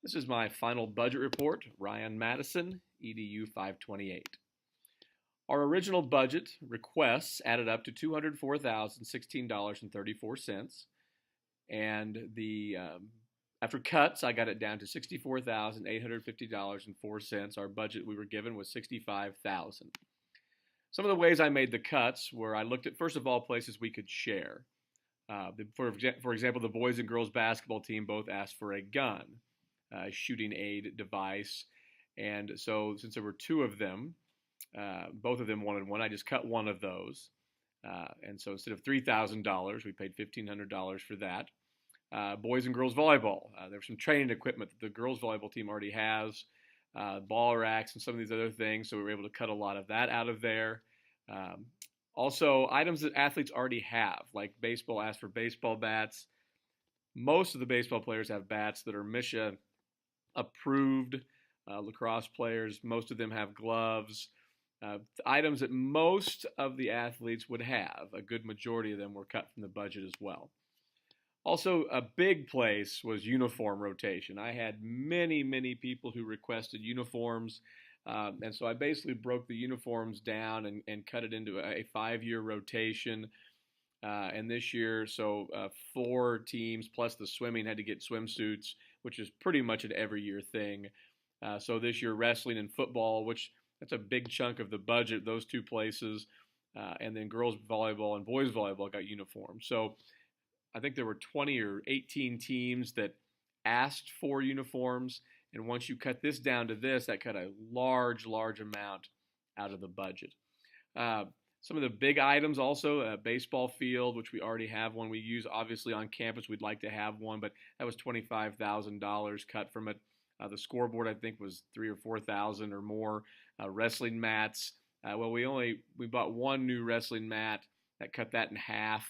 This is my final budget report, Ryan Madison, EDU 528. Our original budget requests added up to $204,016.34, and after cuts, I got it down to $64,850.04. Our budget we were given was $65,000. Some of the ways I made the cuts were I looked at, first of all, places we could share. For example, the boys and girls basketball team both asked for a gun, shooting aid device. And so since there were two of them, both of them wanted one, I just cut one of those. And so instead of $3,000, we paid $1,500 for that. Boys and girls volleyball. There was some training equipment that the girls volleyball team already has, ball racks and some of these other things. So we were able to cut a lot of that out of there. Also, items that athletes already have, like baseball asked for baseball bats. Most of the baseball players have bats that are MSHA approved. Lacrosse players, most of them have gloves. Items that most of the athletes would have, a good majority of them were cut from the budget as well. Also, a big place was uniform rotation. I had many people who requested uniforms, and so I basically broke the uniforms down and cut it into a 5-year rotation. And this year, so 4 teams plus the swimming had to get swimsuits, which is pretty much an every year thing. So this year, wrestling and football, which that's a big chunk of the budget, those two places. And then girls volleyball and boys volleyball got uniforms. So I think there were 20 or 18 teams that asked for uniforms. And once you cut this down to this, that cut a large amount out of the budget. Some of the big items also, a baseball field, which we already have one we use obviously on campus. We'd like to have one, but that was $25,000 cut from it. The scoreboard, I think, was $3,000 or $4,000 or more. Wrestling mats. We bought one new wrestling mat that cut that in half.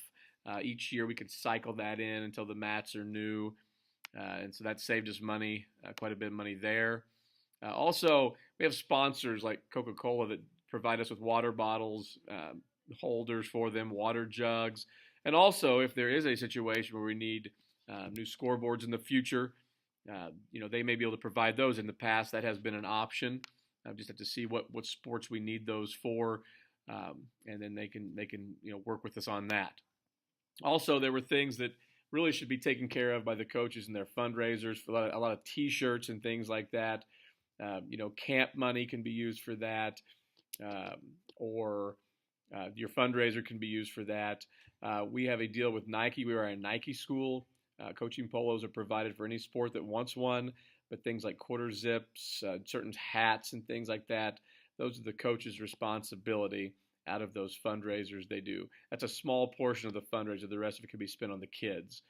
Each year we could cycle that in until the mats are new. And so that saved us money, quite a bit of money there. Also, we have sponsors like Coca-Cola that provide us with water bottles, holders for them, water jugs. And also, if there is a situation where we need new scoreboards in the future, they may be able to provide those. In the past, that has been an option. Just have to see what sports we need those for, and then they can work with us on that. Also, there were things that really should be taken care of by the coaches and their fundraisers. For a lot of T-shirts and things like that. Camp money can be used for that, or your fundraiser can be used for that. We have a deal with Nike. We are a Nike school. Coaching polos are provided for any sport that wants one, but things like quarter zips, certain hats and things like that, those are the coach's responsibility out of those fundraisers they do. That's a small portion of the fundraiser. The rest of it can be spent on the kids.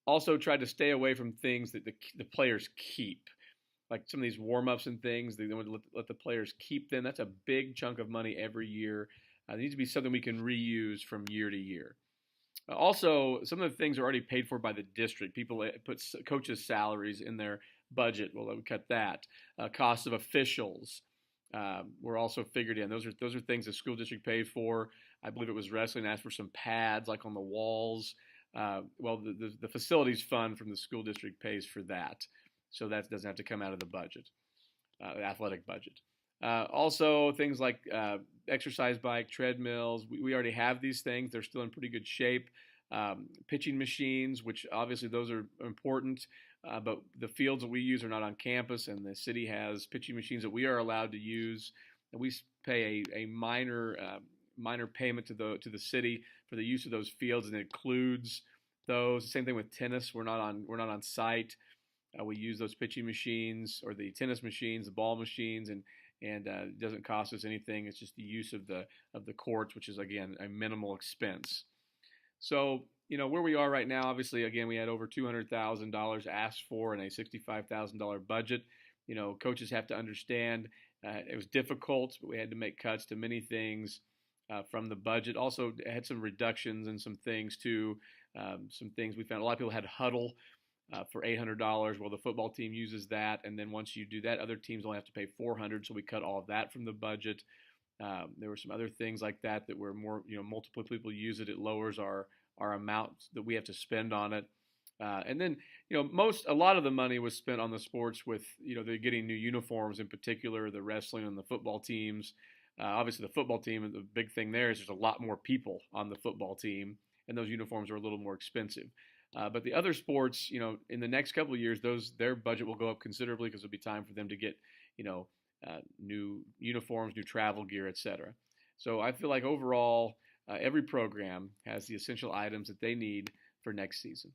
Also tried to stay away from things that the players keep. Like some of these warm-ups and things, they want to let the players keep them. That's a big chunk of money every year. It needs to be something we can reuse from year to year. Also, some of the things are already paid for by the district. People put coaches' salaries in their budget. Well, we cut that. Costs of officials were also figured in. Those are things the school district paid for. I believe it was wrestling asked for some pads like on the walls. The facilities fund from the school district pays for that. So that doesn't have to come out of the budget, the athletic budget. Also, things like exercise bike, treadmills. We already have these things. They're still in pretty good shape. Pitching machines, which obviously those are important, but the fields that we use are not on campus, and the city has pitching machines that we are allowed to use. And we pay a minor payment to the city for the use of those fields, and it includes those. Same thing with tennis. We're not on site. We use those pitching machines or the tennis machines, the ball machines, and it doesn't cost us anything. It's just the use of the courts, which is again a minimal expense. So where we are right now, obviously, again, we had over $200,000 asked for in a $65,000 budget. Coaches have to understand it was difficult, but we had to make cuts to many things from the budget. Also, had some reductions in some things too. Some things we found a lot of people had huddle. For $800. Well, the football team uses that, and then once you do that, other teams only have to pay $400. So we cut all of that from the budget. There were some other things like that were more, multiple people use it. It lowers our amount that we have to spend on it. And then, a lot of the money was spent on the sports with, they're getting new uniforms, in particular, the wrestling and the football teams. Obviously, the football team, the big thing there is there's a lot more people on the football team, and those uniforms are a little more expensive. But the other sports, in the next couple of years, their budget will go up considerably because it'll be time for them to get, new uniforms, new travel gear, etc. So I feel like overall, every program has the essential items that they need for next season.